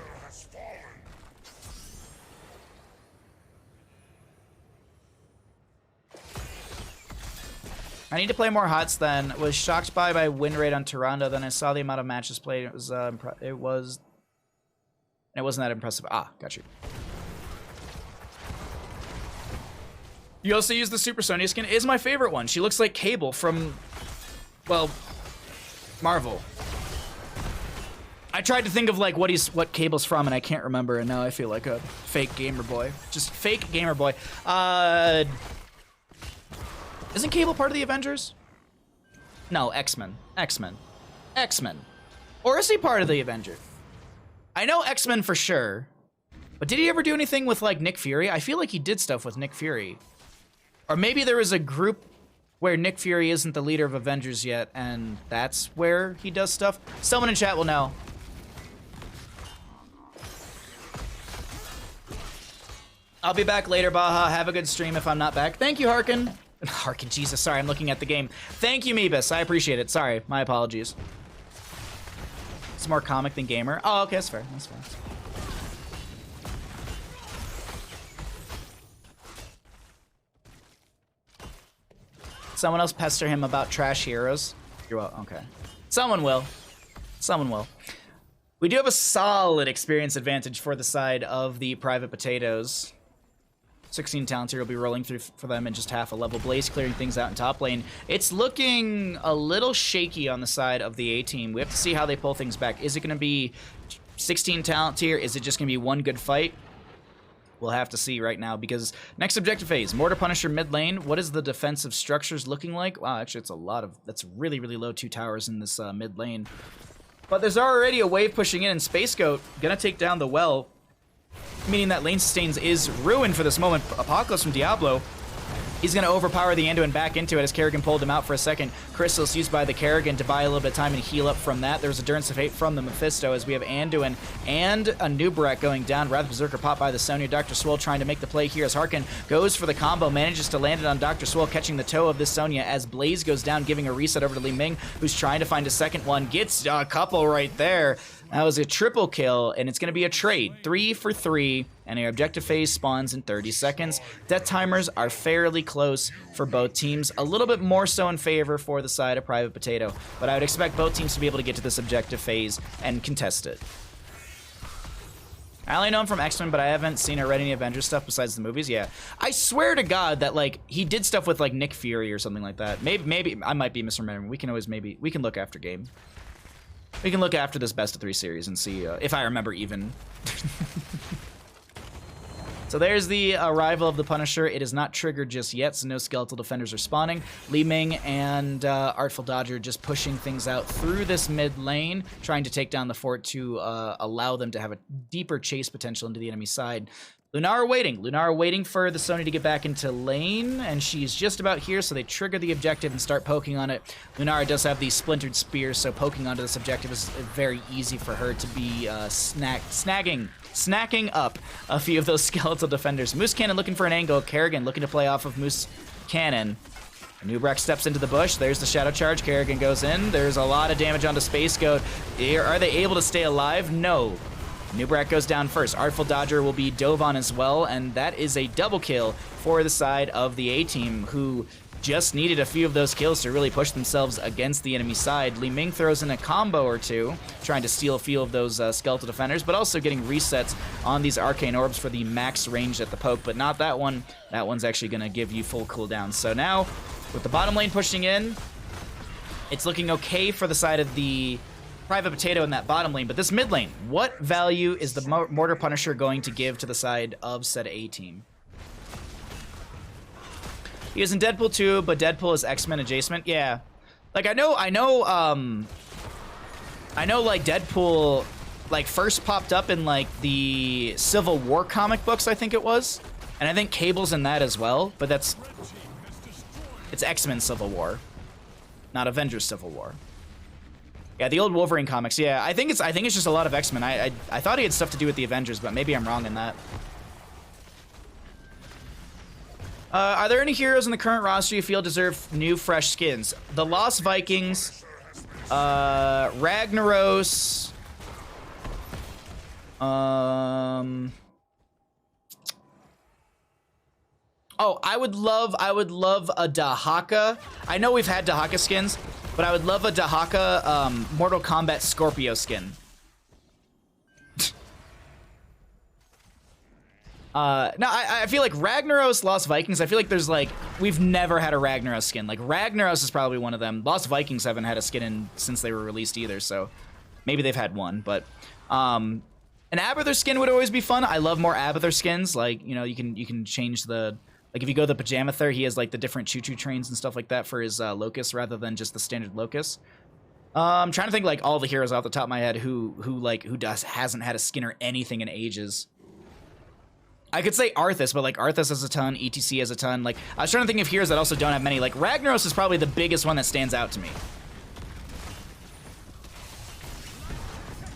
I need to play more HOTS then. Was shocked by win rate on Toronto. Then I saw the amount of matches played. It wasn't that impressive. Ah, got you. You also use the Super Sonya skin. Is my favorite one. She looks like Cable from, well, Marvel. I tried to think of like what Cable's from, and I can't remember. And now I feel like a fake gamer boy. Just fake gamer boy. Isn't Cable part of the Avengers? No, X-Men. X-Men. X-Men. Or is he part of the Avengers? I know X-Men for sure. But did he ever do anything with, like, Nick Fury? I feel like he did stuff with Nick Fury. Or maybe there was a group where Nick Fury isn't the leader of Avengers yet, and that's where he does stuff. Someone in chat will know. I'll be back later, Baha. Have a good stream if I'm not back. Thank you, Harkin. Harkin, Jesus, sorry, I'm looking at the game. Thank you, Meebus, I appreciate it. Sorry, my apologies. It's more comic than gamer. Oh, okay, that's fair, that's fair. Someone else pester him about trash heroes. You're well, okay. Someone will. Someone will. We do have a solid experience advantage for the side of the Private Potatoes. 16 talents here will be rolling through for them in just half a level. Blaze clearing things out in top lane. It's looking a little shaky on the side of the A team. We have to see how they pull things back. Is it going to be 16 talents here? Is it just going to be one good fight? We'll have to see right now, because next objective phase, Mortar Punisher mid lane. What is the defensive structures looking like? Wow, actually it's a lot of, that's really, really low 2 towers in this mid lane. But there's already a wave pushing in, and Space Goat gonna take down the well, meaning that lane sustains is ruined for this moment. Apocalypse from Diablo, he's going to overpower the Anduin back into it as Kerrigan pulled him out for a second. Crystals used by the Kerrigan to buy a little bit of time and heal up from that. There's a Durance of Hate from the Mephisto as we have Anduin and a Nubrak going down. Wrath Berserker popped by the Sonya. Dr. Swole trying to make the play here as Harkin goes for the combo, manages to land it on Dr. Swole, catching the toe of this Sonya as Blaze goes down, giving a reset over to Li Ming, who's trying to find a second one. Gets a couple right there. That was a triple kill, and it's going to be a trade. 3 for 3, and our objective phase spawns in 30 seconds. Death timers are fairly close for both teams, a little bit more so in favor for the side of Private Potato, but I would expect both teams to be able to get to this objective phase and contest it. I only know him from X-Men, but I haven't seen or read any Avengers stuff besides the movies. Yeah, I swear to God that like he did stuff with like Nick Fury or something like that. Maybe I might be misremembering. We can always we can look after game. We can look after this best of 3 series and see if I remember even. So there's the arrival of the Punisher. It is not triggered just yet, so no skeletal defenders are spawning. Li Ming and Artful Dodger just pushing things out through this mid lane, trying to take down the fort to allow them to have a deeper chase potential into the enemy side. Lunara waiting. Lunara waiting for the Sony to get back into lane, and she's just about here, so they trigger the objective and start poking on it. Lunara does have these splintered spears, so poking onto this objective is very easy for her to be snacking up a few of those skeletal defenders. Moose Cannon looking for an angle. Kerrigan looking to play off of Moose Cannon. Nubrak steps into the bush. There's the Shadow Charge. Kerrigan goes in. There's a lot of damage onto Space Goat. Are they able to stay alive? No. Nubrak goes down first. Artful Dodger will be dove on as well, and that is a double kill for the side of the A-team, who just needed a few of those kills to really push themselves against the enemy side. Li Ming throws in a combo or two, trying to steal a few of those skeletal defenders, but also getting resets on these arcane orbs for the max range at the poke, but not that one. That one's actually going to give you full cooldown. So now, with the bottom lane pushing in, it's looking okay for the side of the Private Potato in that bottom lane, but this mid lane, what value is the Mortar Punisher going to give to the side of said A-team? He is in Deadpool 2, but Deadpool is X-Men adjacent. Yeah. Like, I know, like, Deadpool, like, first popped up in, like, the Civil War comic books, I think it was. And I think Cable's in that as well, but it's X-Men Civil War, not Avengers Civil War. Yeah, the old Wolverine comics. Yeah, I think it's just a lot of X-Men. I thought he had stuff to do with the Avengers, but maybe I'm wrong in that. Are there any heroes in the current roster you feel deserve new, fresh skins? The Lost Vikings, Ragnaros, oh, I would love a Dahaka. I know we've had Dahaka skins, but I would love a Dahaka Mortal Kombat Scorpio skin. No, I feel like Ragnaros, Lost Vikings, I feel like there's like, we've never had a Ragnaros skin. Like, Ragnaros is probably one of them. Lost Vikings haven't had a skin since they were released either, so maybe they've had one, but an Abathur skin would always be fun. I love more Abathur skins. Like, you know, you can change the, like, if you go to the Pajamathur, he has like the different choo-choo trains and stuff like that for his Locust rather than just the standard Locust. I'm trying to think like all the heroes off the top of my head who hasn't had a skin or anything in ages. I could say Arthas, but like Arthas has a ton, ETC has a ton. Like, I was trying to think of heroes that also don't have many. Like, Ragnaros is probably the biggest one that stands out to me.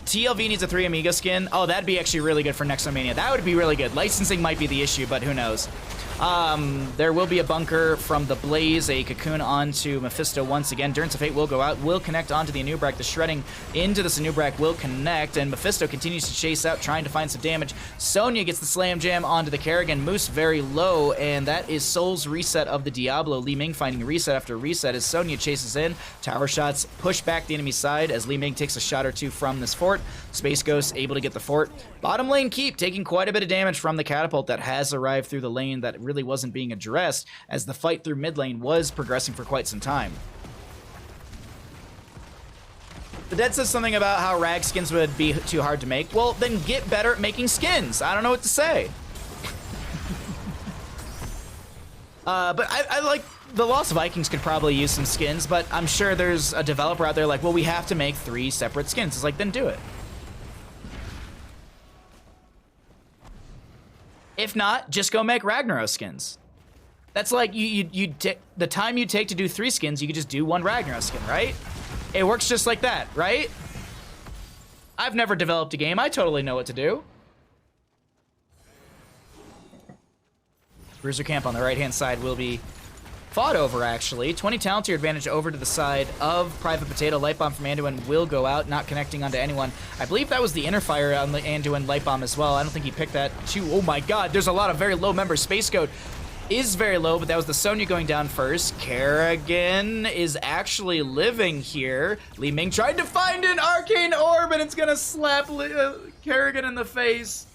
TLV needs a 3 Amiga skin. Oh, that'd be actually really good for Nexomania. That would be really good. Licensing might be the issue, but who knows. There will be a bunker from the Blaze, a cocoon onto Mephisto once again. Durance of Fate will go out, will connect onto the Anubrak. The shredding into the Anubrak will connect, and Mephisto continues to chase out, trying to find some damage. Sonya gets the Slam Jam onto the Kerrigan. Moose very low, and that is Soul's reset of the Diablo. Li Ming finding reset after reset as Sonya chases in. Tower shots push back the enemy side as Li Ming takes a shot or two from this fort. Space Ghost able to get the fort. Bottom lane keep taking quite a bit of damage from the catapult that has arrived through the lane that really wasn't being addressed as the fight through mid lane was progressing for quite some time. The Dead says something about how rag skins would be too hard to make. Well, then get better at making skins. I don't know what to say. But I like the Lost Vikings could probably use some skins, but I'm sure there's a developer out there like, well, we have to make 3 separate skins. It's like, then do it. If not, just go make Ragnaros skins. That's like the time you take to do 3 skins, you could just do 1 Ragnaros skin, right? It works just like that, right? I've never developed a game. I totally know what to do. Bruiser camp on the right-hand side will be fought over, actually. 20 talent to your advantage over to the side of Private Potato. Light Bomb from Anduin will go out, not connecting onto anyone. I believe that was the inner fire on the Anduin Light Bomb as well. I don't think he picked that too. Oh my god, there's a lot of very low members. Space Goat is very low, but that was the Sonya going down first. Kerrigan is actually living here. Li Ming tried to find an arcane orb, and it's gonna slap Kerrigan in the face.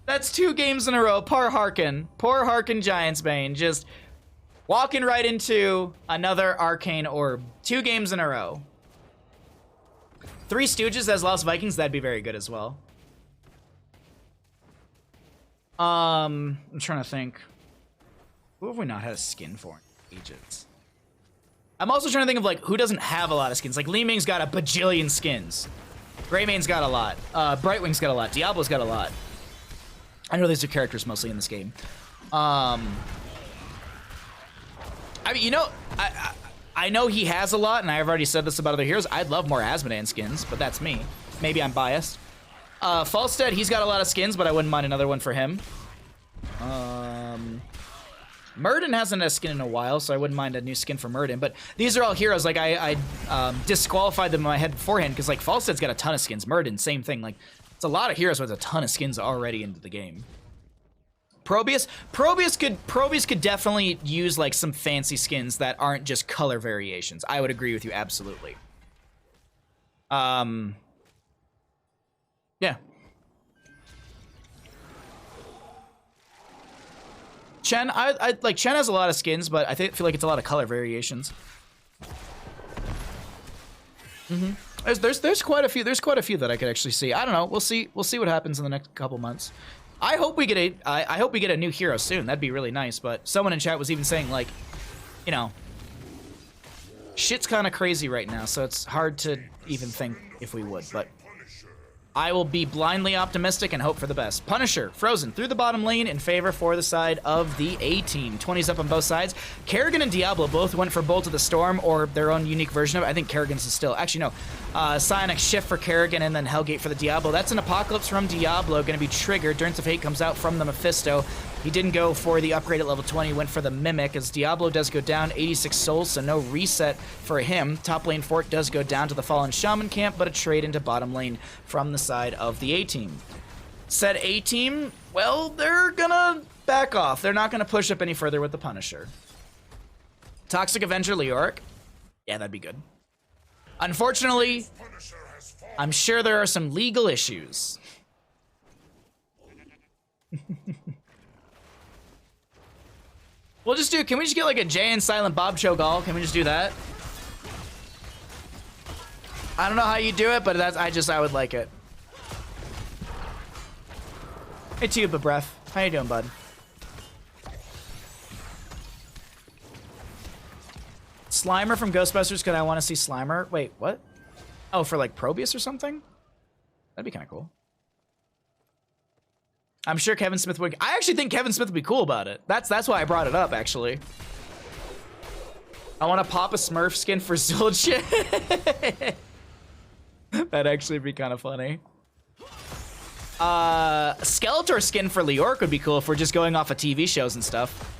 That's 2 games in a row. Poor Harkin. Poor Harkin Giantsbane. Just walking right into another arcane orb. 2 games in a row. Three Stooges as Lost Vikings, that'd be very good as well. I'm trying to think. Who have we not had a skin for in ages? I'm also trying to think of, like, who doesn't have a lot of skins. Like, Li Ming's got a bajillion skins. Greymane's got a lot. Brightwing's got a lot. Diablo's got a lot. I know these are characters mostly in this game. I mean, you know, I know he has a lot, and I've already said this about other heroes. I'd love more Asmodan skins, but that's me. Maybe I'm biased. Falstead, he's got a lot of skins, but I wouldn't mind another one for him. Murden hasn't had a skin in a while, so I wouldn't mind a new skin for Murden. But these are all heroes. Like, I disqualified them in my head beforehand, because, like, Falstead's got a ton of skins. Murden, same thing. Like, it's a lot of heroes with a ton of skins already into the game. Probius could definitely use, like, some fancy skins that aren't just color variations. I would agree with you, absolutely. Yeah. Chen, I like Chen has a lot of skins, but I feel like it's a lot of color variations. There's quite a few. There's quite a few that I could actually see. I don't know. We'll see. We'll see what happens in the next couple months. I hope we get I hope we get a new hero soon. That'd be really nice. But someone in chat was even saying, like, you know, shit's kind of crazy right now, so it's hard to even think if we would. But I will be blindly optimistic and hope for the best. Punisher, Frozen, through the bottom lane in favor for the side of the A team. 20's up on both sides. Kerrigan and Diablo both went for Bolt of the Storm, or their own unique version of it. I think Kerrigan's is still... Actually, no. Psionic Shift for Kerrigan, and then Hellgate for the Diablo. That's an Apocalypse from Diablo, going to be triggered. Durance of Hate comes out from the Mephisto. He didn't go for the upgrade at level 20, went for the Mimic, as Diablo does go down, 86 souls, so no reset for him. Top lane fort does go down to the Fallen Shaman camp, but a trade into bottom lane from the side of the A-team. Said A-team, well, they're gonna back off. They're not gonna push up any further with the Punisher. Toxic Avenger Leoric. Yeah, that'd be good. Unfortunately, I'm sure there are some legal issues. We'll just do, can we just get like a Jay and Silent Bob Cho'Gall? Can we just do that? I don't know how you do it, but that's, I would like it. Hey Tuba Breath, how you doing, bud? Slimer from Ghostbusters, because I want to see Slimer. Wait, what? Oh, for like Probius or something? That'd be kind of cool. I'm sure Kevin Smith would... I actually think Kevin Smith would be cool about it. That's why I brought it up, actually. I want to pop a Smurf skin for Zilch. That'd actually be kind of funny. Skeletor skin for Leoric would be cool if we're just going off of TV shows and stuff.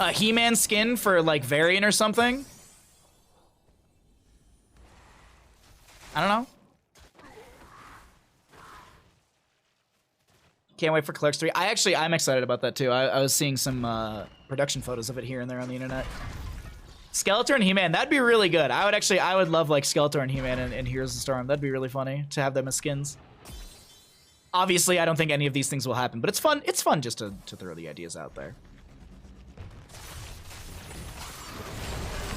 A He-Man skin for, like, Varian or something? I don't know. Can't wait for Clerks 3. I'm excited about that too. I was seeing some production photos of it here and there on the internet. Skeletor and He-Man, that'd be really good. I would love like Skeletor and He-Man and Heroes of the Storm. That'd be really funny to have them as skins. Obviously, I don't think any of these things will happen, but it's fun. It's fun just to throw the ideas out there.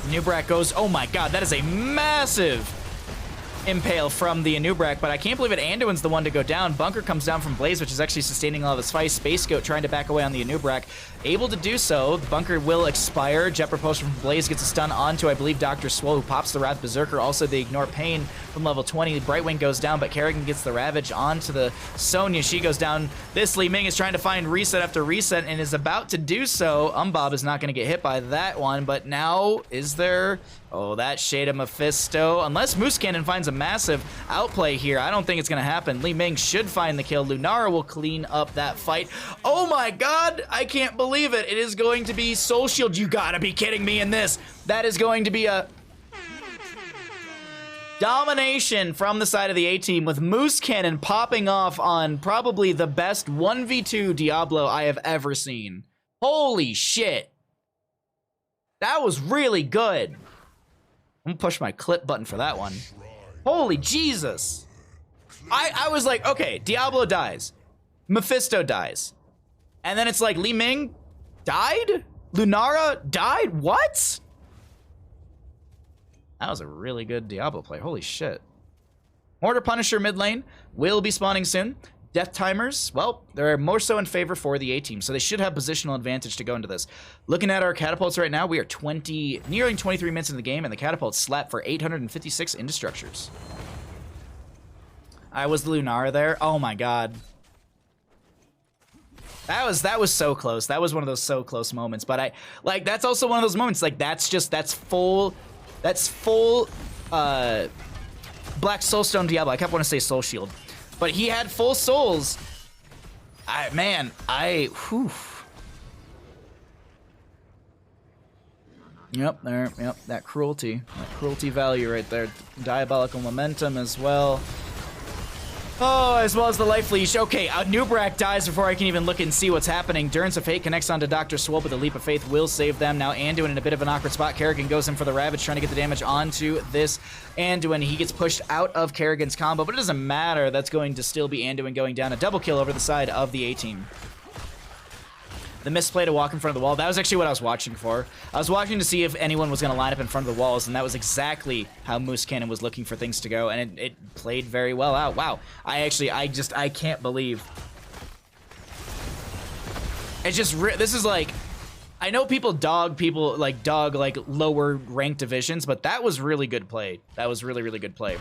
Nubrak goes, oh my god, that is a massive impale from the Anubrak, but I can't believe it. Anduin's the one to go down. Bunker comes down from Blaze, which is actually sustaining all of his fight. Space Goat trying to back away on the Anubrak. Able to do so. The Bunker will expire. Jet Propulsion from Blaze gets a stun onto, I believe, Dr. Swole, who pops the Wrath Berserker. Also, they ignore Pain from level 20. Brightwing goes down, but Kerrigan gets the Ravage onto the Sonya. She goes down. This Li Ming is trying to find reset after reset and is about to do so. Umbob is not going to get hit by that one, but now is there... Oh, that shade of Mephisto. Unless Moose Cannon finds a massive outplay here, I don't think it's going to happen. Li Ming should find the kill. Lunara will clean up that fight. Oh my god, I can't believe it. It is going to be Soul Shield. You gotta be kidding me in this. That is going to be a domination from the side of the A-team with Moose Cannon popping off on probably the best 1v2 Diablo I have ever seen. Holy shit. That was really good. I'm gonna push my clip button for that one. Holy Jesus. I was like, okay, Diablo dies. Mephisto dies. And then it's like, Li Ming died? Lunara died? What? That was a really good Diablo play. Holy shit. Mortar Punisher mid lane will be spawning soon. Death timers, well, they're more so in favor for the A team, so they should have positional advantage to go into this. Looking at our catapults right now, we are nearing 23 minutes in the game, and the catapults slap for 856 into structures. I was the Lunara there. Oh my god. That was so close. That was one of those so close moments. But that's also one of those moments. Like that's full Black Soulstone Diablo. I kept wanting to say Soul Shield. But he had full souls. Whew. Yep, that cruelty value right there. Diabolical momentum as well. Oh, as well as the life leash. Okay, Nubrak dies before I can even look and see what's happening. Durance of Fate connects onto Dr. Swope, but the Leap of Faith will save them. Now Anduin in a bit of an awkward spot. Kerrigan goes in for the Ravage, trying to get the damage onto this Anduin. He gets pushed out of Kerrigan's combo, but it doesn't matter. That's going to still be Anduin going down. A double kill over the side of the A-team. The misplay to walk in front of the wall. That was actually what I was watching for. I was watching to see if anyone was going to line up in front of the walls, and that was exactly how Moose Cannon was looking for things to go, and it played very well out. Wow. I can't believe. It's just, this is like, I know people dog lower ranked divisions, but that was really good play. That was really, really good play.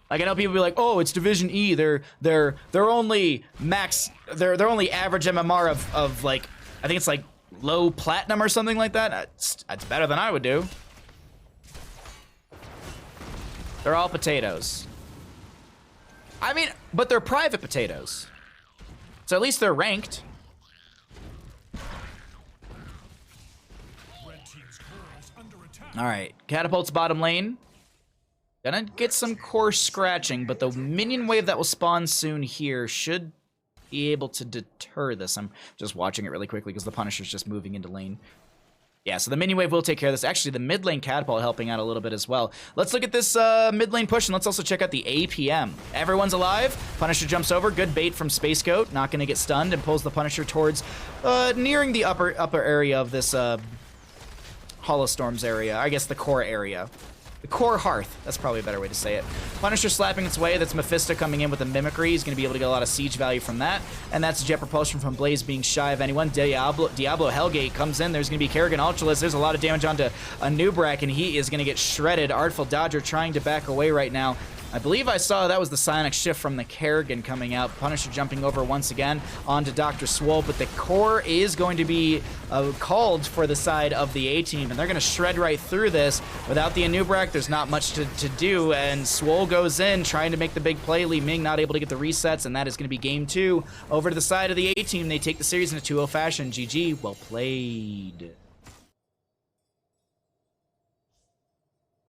Like I know people be like, "Oh, it's Division E. They're only they're only average MMR of like, I think it's like low platinum or something like that." That's better than I would do. They're all potatoes. I mean, but they're private potatoes. So at least they're ranked. All right, catapults bottom lane. Gonna get some core scratching, but the minion wave that will spawn soon here should be able to deter this. I'm just watching it really quickly because the Punisher's just moving into lane. Yeah, so the minion wave will take care of this. Actually, the mid lane catapult helping out a little bit as well. Let's look at this mid lane push, and let's also check out the APM. Everyone's alive. Punisher jumps over. Good bait from Space Goat. Not gonna get stunned, and pulls the Punisher towards nearing the upper area of this Hollow Storms area. I guess the core area. The core hearth. That's probably a better way to say it. Punisher slapping its way. That's Mephisto coming in with a mimicry. He's going to be able to get a lot of siege value from that. And that's Jet Propulsion from Blaze being shy of anyone. Diablo Hellgate comes in. There's going to be Kerrigan Ultralisk. There's a lot of damage onto a Nubrak, and he is going to get shredded. Artful Dodger trying to back away right now. I believe I saw that was the Psionic Shift from the Kerrigan coming out. Punisher jumping over once again onto Dr. Swope, but the core is going to be called for the side of the A-team, and they're going to shred right through this. Without the Anubrak, there's not much to do, and Swole goes in trying to make the big play. Li Ming not able to get the resets, and that is going to be game 2. Over to the side of the A-team, they take the series in a 2-0 fashion. GG, well played.